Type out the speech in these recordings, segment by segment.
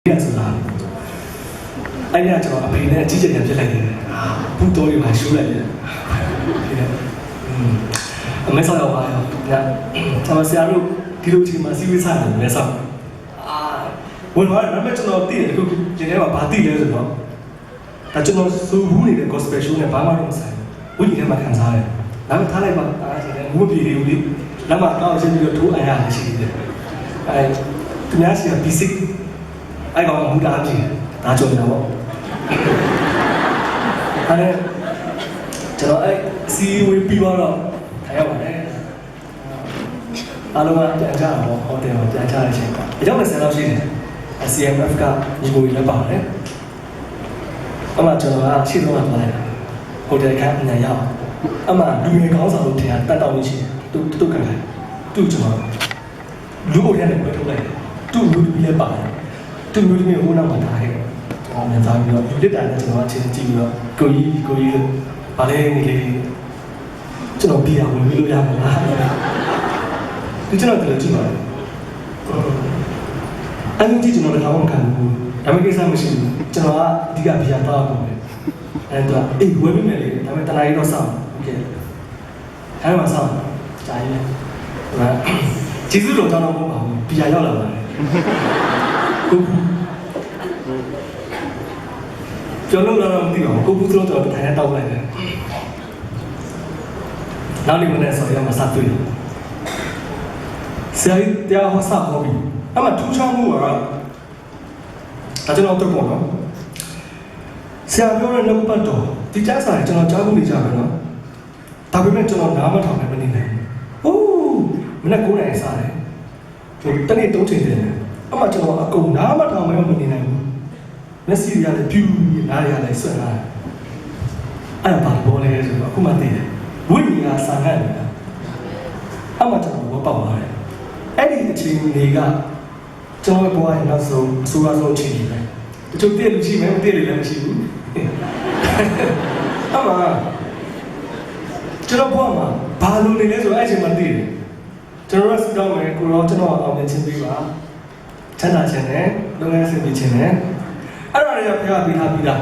ဆိုတာအဲ့ညကျွန်တော်အဖေနဲ့အကြီးကျယ်ပြစ်လိုက်တယ်ဘူးတော်တွေမှာရှူးလိုက်တယ်အမေဆောက်ရောက်ပါတော့ကျွန်တော်ဆရာတို့ဒီလိုချိန်မှာစီးပွေးစားတယ်မဲဆောက်ဝင်သွားတယ်ဒါပေမဲ့ကျွန်တော်သိတယ်အခုကျင်ထဲမှာဘာသိလဲဆိုတော့ဒါကျွန်တော်စူဘူးနေတဲ့ gospel show နဲ့ဘာမှတော့မဆိုင်ဘူးဝိညာဉ်ထဲမှာခံစားရတယ်ဒါပေမဲ့ထားလိုက်ပါဆိုတယ်ငုတ်ပြေလေးဦးလေးလက်မကောက်ချင်းပြီးတော့ထိုးအရာရှိတယ်သူများစီက basic အဲ့ကောင်မူတာကြည့်ဒါကြုံနေတာပေါ့အဲ့ကျွန်တော်အဲ့စီဝေးပြီးတော့ထိုင်ရပါတယ်အားလုံးကပြန်ကြတာပေါ့ဟိုတယ်မှာပြန်ကြတဲ့အချိန်ကအကြောင်း20လောက်ရှိတယ် CMF ကညီကိုလည်းပါတယ်အမှကျွန်တော်ကရှေ့ဆုံးကသွားလိုက်တာဟိုတယ်ခန်းအညာရောက်အမှလူငယ်ကောင်းဆောင်လို့ထင်တာတတ်တောင်းလို့ရှိတယ်သူ့ခံတယ်သူ့ကျွန်တော်လူဟိုတယ်နဲ့ပွဲထုတ်လိုက်တယ်သူ့လူပြီးလည်းပါတယ်သူ့လူမျိုးဟိုနောက်မှာထားခဲ့။အောင်မြင်သွားပြီးတော့လူတစ်တိုင်နဲ့ကျွန်တော်အချင်းကြည့်ပြီးတော့ကိုကြီးလို့ဗာလဲနေလေကျွန်တော်ပြရဝင်လို့ရမလား။ဒီကျွန်တော်တို့ကြည့်ပါဦး။အဲ့ဒီကြည့်ကျွန်တော်လည်းတော့မခံဘူး။ဒါပေမဲ့ကိစ္စမရှိဘူး။ကျွန်တော်ကအဓိကပြရတော့တယ်။အဲ့တော့အေးဝယ်မိမယ်လေ။ဒါပေမဲ့တနားရီတော့စောင့်။โอเค။အဲ့မှာစောင့်။ကြာရင်ကျေးဇူးတော်ကြောင့်တော့မဟုတ်ပါဘူး။ပြရရောက်လာပါတယ်။ကျွန်တော်လည်းမသိပါဘူးကိုဘူးစလုံးကျွန်တော်ထိုင်နေတောက်လိုက်တယ်နောက်နေ့မနေ့ဆော်ရမှာစတွေ့တယ်ဆရာကြီးတရားဟောစာဟောပြီးအဲ့မှာထူးခြားမှုကတော့ဒါကျွန်တော်တို့ပေါ့နော်ဆရာပြောတဲ့နောက်ပတ်တော့ဒီကြားစာကျွန်တော်ကြားဖို့နေကြပဲနော်ဒါပေမဲ့ကျွန်တော်နားမထောင်နိုင်မနေနိုင်ဘူးမနေ့9နိုင်စားတယ်တနေ့3ချိန်တည်းအမှကျွန်တော်အကုန်နားမထောင်မရမနေနိုင်ဘူးမျက်စိရလည်းပြူပြီးနားရလည်းဆွဲလာတယ်အဲ့ဒါဘာလို့လဲဆိုတော့အခုမှသိတယ်ဝိညာဉ်ကစာငတ်နေတာအမှကျွန်တော်ဘောပေါက်သွားတယ်အဲ့ဒီအချိန်တွေကကျွန်တော်ဘဝရဲ့နောက်ဆုံးအဆိုးအဆုံးအချိန်တွေပဲတချို့တည့်လူရှိမယ်မတည့်လူလည်းမရှိဘူးအမှကျွန်တော်ဘဝမှာဘာလို့နေလဲဆိုတော့အဲ့အချိန်မှသိတယ်ကျွန်တော်ကစတောင်းမယ်ကိုရောကျွန်တော်အောင်မြင်ခြင်းပေးပါချမ်းသာခြင်းနဲ့လုပ်ငန်းစဉ်ပြခြင်းနဲ့အဲ့ဒါတွေကဖျားပေးထားပြီးသား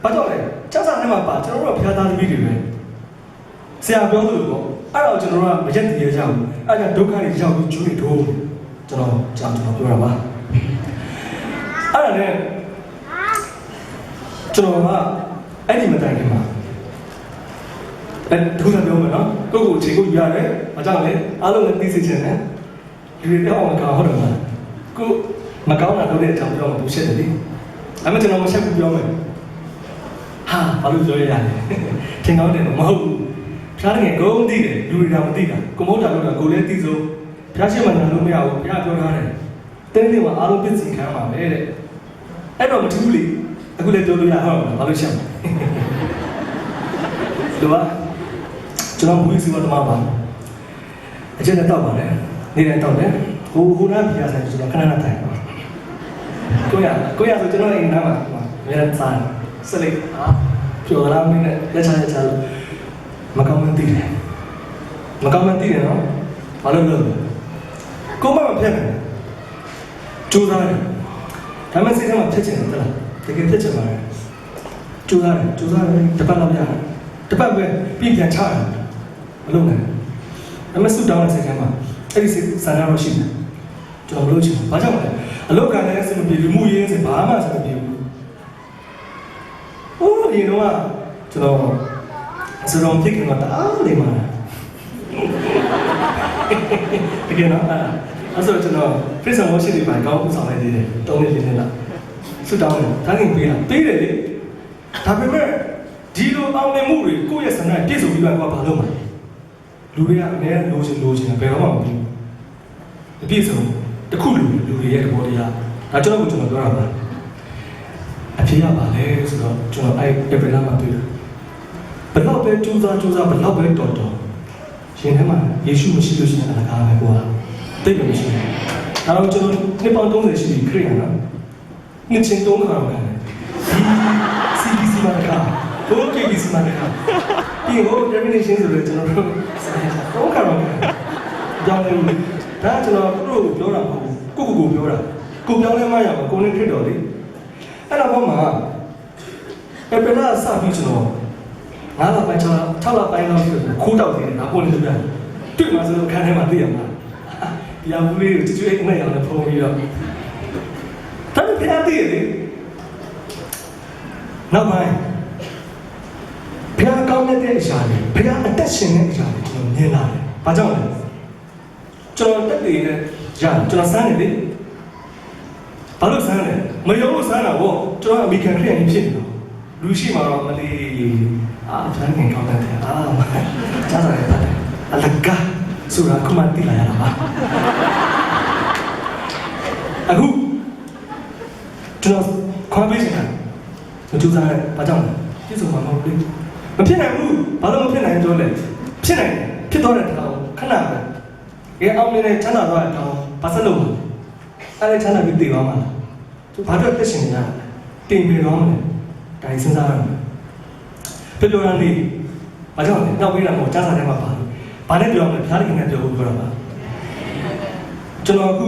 ဘာကြောင့်လဲကျဆာထဲမှာပါကျွန်တော်တို့ကဖျားသားသမီးတွေပဲဆရာပြောလို့ပေါ့အဲ့တော့ကျွန်တော်တို့ကမရက်တည်ရကြဘူးအဲ့ဒါဒုက္ခတွေရောက်ပြီးကျူးနေတော့ကျွန်တော်ပြောတာပါအဲ့ဒါနဲ့ကျွန်တော်ကအဲ့ဒီမတိုင်ခင်မှာဒုက္ခပြောမယ်နော်ကိုယ့်ကိုချိန်ကိုယူရတယ်ဘာကြောင့်လဲအားလုံးလည်းသိစေချင်တယ်လူတွေတော့မကောင်းဟုတ်တယ်မလားကိုမကောင်းတာလုပ်တဲ့အကြောင်းပြောမှသူရှက်တယ်လေအဲ့မဲ့ကျွန်တော်မချက်ဘူးပြောမယ်ဟာဘာလို့ပြောရရလဲထင်ကောင်းတယ်မဟုတ်ဘူးဖျားငယ်ဂုံးသိတယ်လူတွေကမသိတာကိုမဟုတ်တာလို့တာကိုလည်းသိဆုံးဖျားရှိမှနာလို့မရဘူးဖျားပြောထားတယ်တင်းတင်းကအားလုံးပြည့်စည်ခံပါပဲတဲ့အဲ့တော့မထူးဘူးလေအခုလည်းပြောလို့ရဟုတ်လားဘာလို့ချက်မလဲတို့ကကျွန်တော်ဘူးစီမတမပါအကျဉ်းနဲ့တောက်ပါတယ်နေတိုင်းတောက်တယ်ဟိုနားပြရဆိုင်ကျွန်တော်ခဏခဏထိုင်ပါကိုရဆိုကျွန်တော်အိမ်နားမှာမြေစားစလိပြောလာမင်းနဲ့လက်ချလို့မကောင်းမှန်းသိတယ်နော်ဘာလို့လဲကိုမမဖျက်တယ်ကြိုးစားတယ်ဒါမှစိတ်ထဲမှာဖြစ်ချင်တယ်လားတကယ်ဖြစ်ချင်ပါတယ်ကြိုးစားတယ်တစ်ပတ်လောက်ရတယ်တစ်ပတ်ပဲပြင်ပြန်ချတယ်မလုပ်နိုင်ဒါမှစွတ်တောင်းတဲ့စိတ်ထဲမှာအဲ့ဒီဆန္ဒတော့ရှိတယ်ကျွန်တော်မလုပ်ချင်ဘူးဘာကြောင့်လဲအလုတ်ကလည်းအဆင်မပြေလူမှုရေးစင်ဘာမှအဆင်မပြေဘူး။အိုးဒီတော့ကျွန်တော်အစလုံးဖြစ်နေတာအားလေးမှာတကယ်နော်အဲ့ဆိုကျွန်တော်ပြဿနာမရှိသေးပါကောင်းဦးဆောင်လိုက်သေးတယ်3နှစ်4နှစ်လောက်ဆွတောင်းတယ်ဒါခင်ပေးတယ်လေဒါပေမဲ့ဒီလိုအောင်မြင်မှုတွေကိုယ့်ရဲ့ဆန္ဒပြည့်စုံပြီးတော့ဘာလုပ်မှာလူတွေကအများလိုချင်ဘယ်တော့မှမပြီးအပြည့်စုံတခုလူတွေရဲ့သဘောတရားဒါကျွန်တော်ပြောတာပါအဖြစ်ရပါလေဆိုတော့ကျွန်တော်အဲ့ဧပြီလမှာတွေ့တယ်ဘယ်တော့ပဲကြိုးစားဘယ်တော့ပဲတော်ရှင်ထဲမှာယေရှုမရှိလို့ရှိရင်အလကားပဲကွာတိတ်ပဲမရှိဘူးဒါတော့ကျွန်တော်နှစ်ပေါင်း30ရှိပြီခရစ်ယာန်နော်နှစ်ချင်း3ခါတော့ခံတယ်ဒီ TBC မှာကဘိုး TBC မှာကဒီဟို definition ဆိုတော့ကျွန်တော်တို့3ခါတော့ခံကြောင်းလို့ဒါကျွန်တော်တို့ပြောတာမဟုတ်ဘူးကိုပြောတာ ကိုပြောင်းလဲမှရမှာကိုနဲ့ခရစ်တော်လေအဲ့တော့ဘာမှအပနာစာပြီးကျွန်တော်9လပိုင်း6လပိုင်းလောက်ဆိုခိုးတောက်နေတယ်ငါပေါ်နေပြန်တွေ့မှဆိုတော့ခန်းထဲမှာသိရမှာဒီအမှုလေးကိုကြွေးနဲ့အောင်လည်းဖုံးပြီးတော့ဒါပေမဲ့ဖျားသိရတယ်နောက်ပိုင်းဖျားကောင်းတဲ့အရာတွေဖျားအသက်ရှင်တဲ့အရာတွေကျွန်တော်မြင်လာတယ်ဘာကြောင့်လဲကျွန်တော်တက်နေတယ်ကြာကျွန်တော်စမ်းနေတယ်ဘာလို့စမ်းလဲမယုံလို့စမ်းတာပေါ့ကျွန်တော်အမေရိကန်ခရီးရင်ဖြစ်နေတော့လူရှိမှာတော့မလေးဖျားခင်ကောင်းတယ်ကြားရတယ်ပါတယ်အလကားဆိုတာခုမှသိလာရတာပါအခုကျွန်တော်ခေါ်ပေးချင်တာမကြိုးစားနဲ့ဘာကြောင့်လဲပြည့်စုံမှာမဟုတ်ဘူးမဖြစ်နိုင်ဘူးဘာလို့မဖြစ်နိုင်ကြလဲဖြစ်နိုင်တယ်ဖြစ်တော့တဲ့တောင်ခဏပဲငယ်အောင်နေတဲ့ချမ်းသာတော့တဲ့တောင်ဘာဆက်လို့အဲ့ဒီချမ်းသာပြီးတည်သွားမှာသူဘာတော့တက်ရှင်နေတာတင်ပြီးတော့မယ်ဒါစဉ်းစားရမယ်ပြောရနေဘာကြောင့်လဲနောက်ပြီးတော့ကြားစာထဲမှာပါဘာနဲ့ပြောမလဲဖျားတဲ့ခင်နဲ့ပြောဖို့ပြောတာပါကျွန်တော်ခ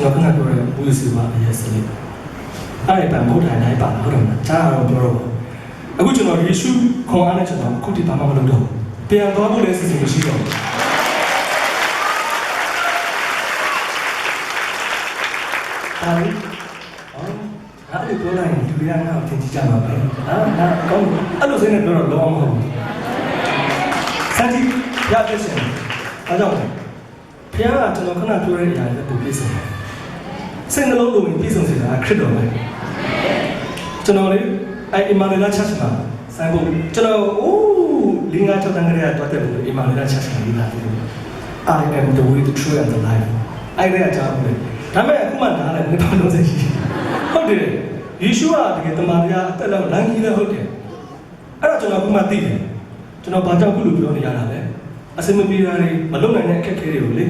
ဏပြောရဘူးစီပါအရေးစလေးအဲ့ဒီပန်မိုးထိုင်လိုက်ပါဟုတ်တယ်မလားကြားရတော့ပြောတော့အခုကျွန်တော်ယေရှုခေါ်အားနဲ့ကျွန်တော်ခုတည်းဘာမှမလုပ်တော့ပြန်သွားဖို့လည်းစီစဉ်မရှိတော့အဲ့ဒီပြောလိုက်ရင်ဒီရန်ကသင်ကြည့်ကြမှာပဲကောင်းအဲ့လိုစိနဲ့ပြောတော့လောအောင်မဟုတ်ဘူးစัจ ရပြည့်စုံအားကြောင့်ဘုရားကကျွန်တော်ခဏပြောတဲ့အရာတွေပြည့်စုံတယ်စိတ်နှလုံးသွင်းပြည့်စုံစေတာခရစ်တော်ပဲကျွန်တော်လေအမာနလာချာချမှာဆိုင်ဖို့ကျွန်တော်လင်းကား6တန်းကလေးကတော့တက်လို့အမာနလာချာချမှာလာတယ် I am the way the truth and the life အဲ့ဒါကြောင့်လေဒါပေမဲ့အခုမှနားလဲနေပါလို့စိတ်ရှိဟုတ်တယ်ယေရှုကတကယ်တမန်တော်အသက်လောက်လမ်းကြီးလည်းဟုတ်တယ်အဲ့တော့ကျွန်တော်အခုမှသိတယ်ကျွန်တော်ဘာကြောင့်ခုလိုပြောနေရတာလဲအစမပြေတာတွေမလုံနိုင်တဲ့အခက်အခဲတွေကိုလေ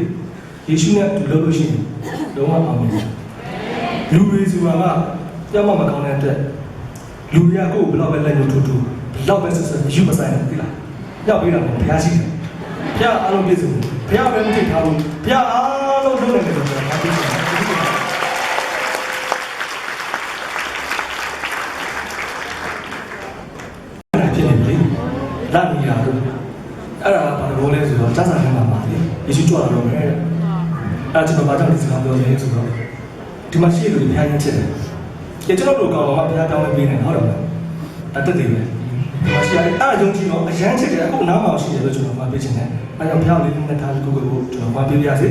ယေရှုနဲ့တူလို့ရှိရင်လုံးဝအောင်မြင်လူတွေဆိုတာကကြောက်မှမကောင်းတဲ့အတွက်လူရကိုဘလောက်ပဲလက်ညှိုးထိုးထိုးဘလောက်ပဲဆက်ဆက်ယူမဆိုင်ဘူးသိလားရောက်ပြီးတော့ဘုရားရှိတယ်ဘုရားအားလုံးပြည့်စုံဘုရားပဲမထိထားဘူးဘုရားအားလုံးလုပ်နေတယ်ဆိုတော့ဘာဖြစ်လဲလာမီယာတို့အဲ့ဒါဘာလို့လဲဆိုတော့စစာထဲမှာပါလေယေရှုကြွလာတော့မယ်အဲ့ကျွန်တော်ဘာကြောင့်ဒီစကားပြောလဲဆိုတော့ဒီမှာရှိလို့ဘုရားရင်ချစ်တယ်ကျေကျွန်တော်တို့ကောင်းတော့ဘုရားတောင်းပေးနေဟုတ်တယ်မလားတတ်တယ်ပဲဒီမှာရှိရအဲ့ယုံကြည်တော့အရန်ချစ်တယ်အခုနားမှာရှိတယ်လို့ကျွန်တော်မှပြောချင်တယ်အဲ့ကြောင့်ဘုရားလေးနဲ့ထားပြီးကိုကျွန်တော်မှပြောပြရစေ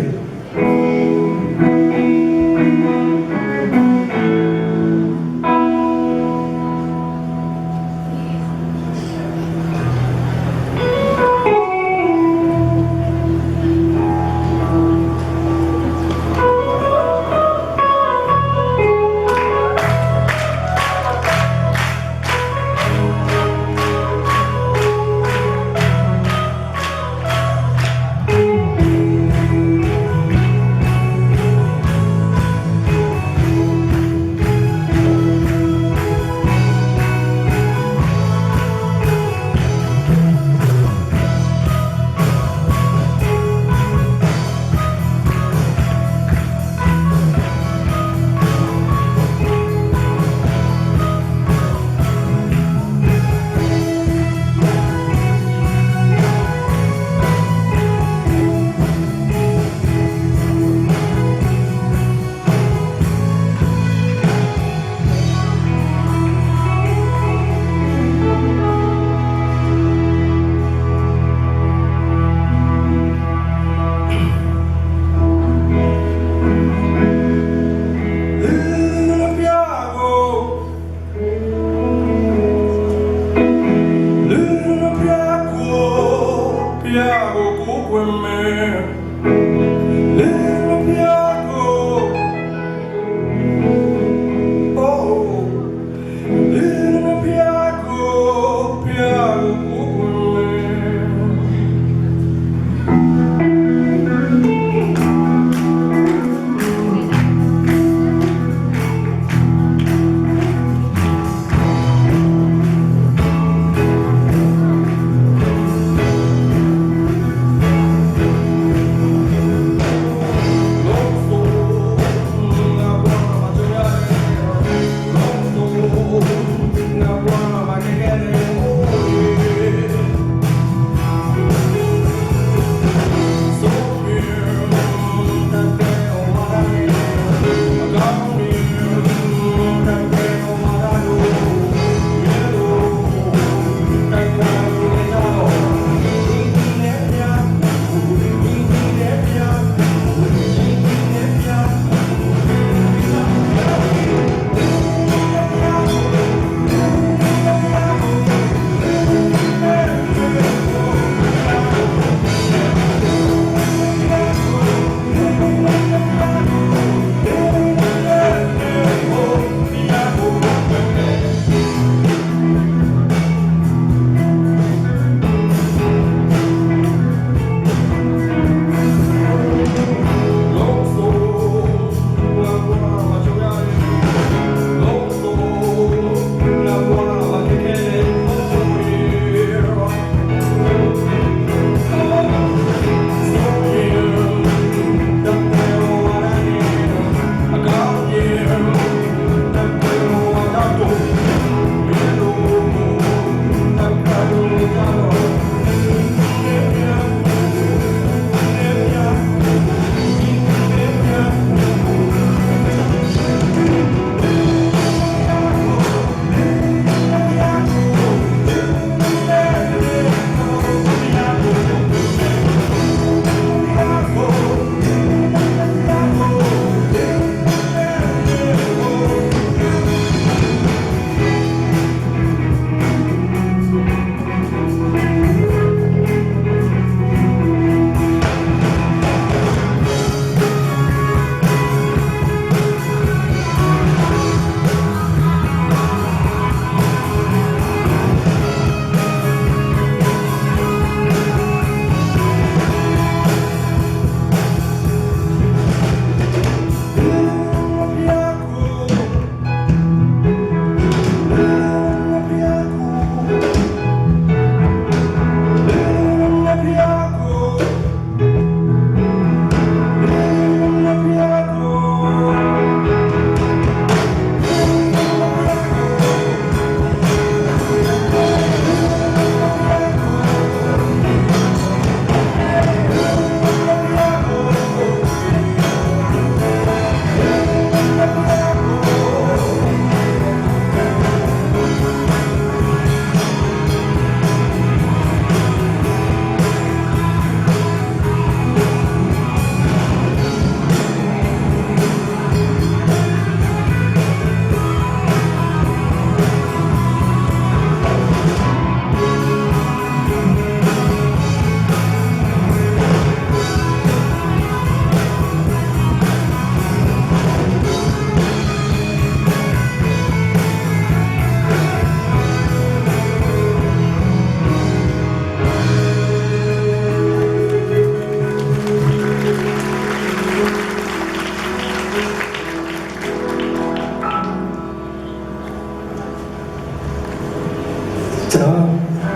ကျွန်တော်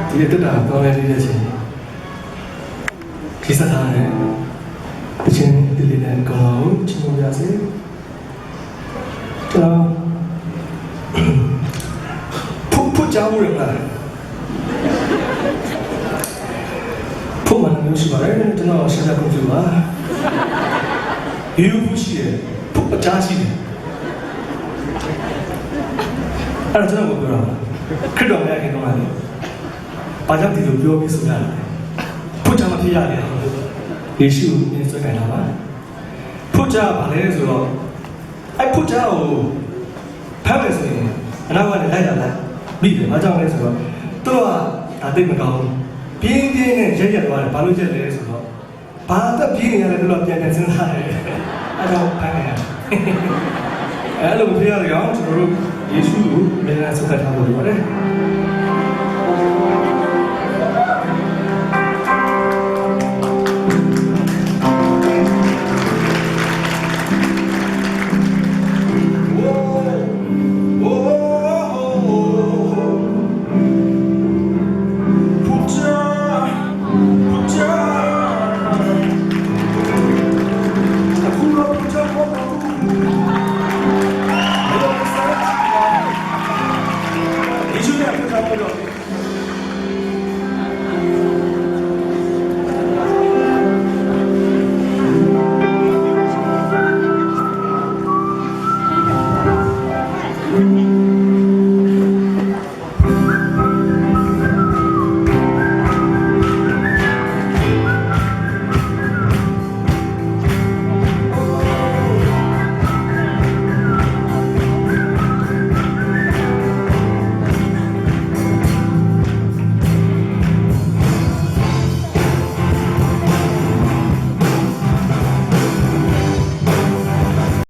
ဒီတက်တာကောင်းလေးတဲ့ချင်းဒီစထားတယ်တချင်းဒီလေးနဲ့ကောင်းအောင်ချင်လို့ရစေကျွန်တော်ဖုတ်ကြောင်းရမှာဖုတ်မှန်လို့ရှိပါတယ်ကျွန်တော်ရှင်းပြကုန်ပြီပါယူဘူးရှိတယ်ဖုတ်အချားရှိတယ်အဲ့တော့ကျွန်တော်ပြောတာခရစ်တော်ရဲ့အခင်တော်ကလည်းဘာကြောင့်ဒီလိုပြောပြီးဆိုရတယ်ဖုတ်ချမဖြစ်ရတယ်ယေရှုကိုမြင်ဆွဲကြတာပါဖုတ်ချဘာလဲဆိုတော့အဲ့ဖုတ်ချကိုဖမ်းမယ်ဆိုရင်အနောက်ကနေလိုက်တာလိုက်ပြီးတယ်ဘာကြောင့်လဲဆိုတော့သူကဒါသိမကောင်းပြင်းပြင်းနဲ့ရက်ရက်သွားတယ်ဘာလို့ရက်လဲဆိုတော့ဘာသက်ပြင်းနေရလဲသူကပြန်ပြန်စဉ်းစားတယ်အဲ့တော့ဖမ်းနေရတယ်အဲ့လိုဖြစ်ရအောင်ကျွန်တော်တို့ယေရှုကိုမြင်ရဆွဲထားဖို့လိုပါတယ်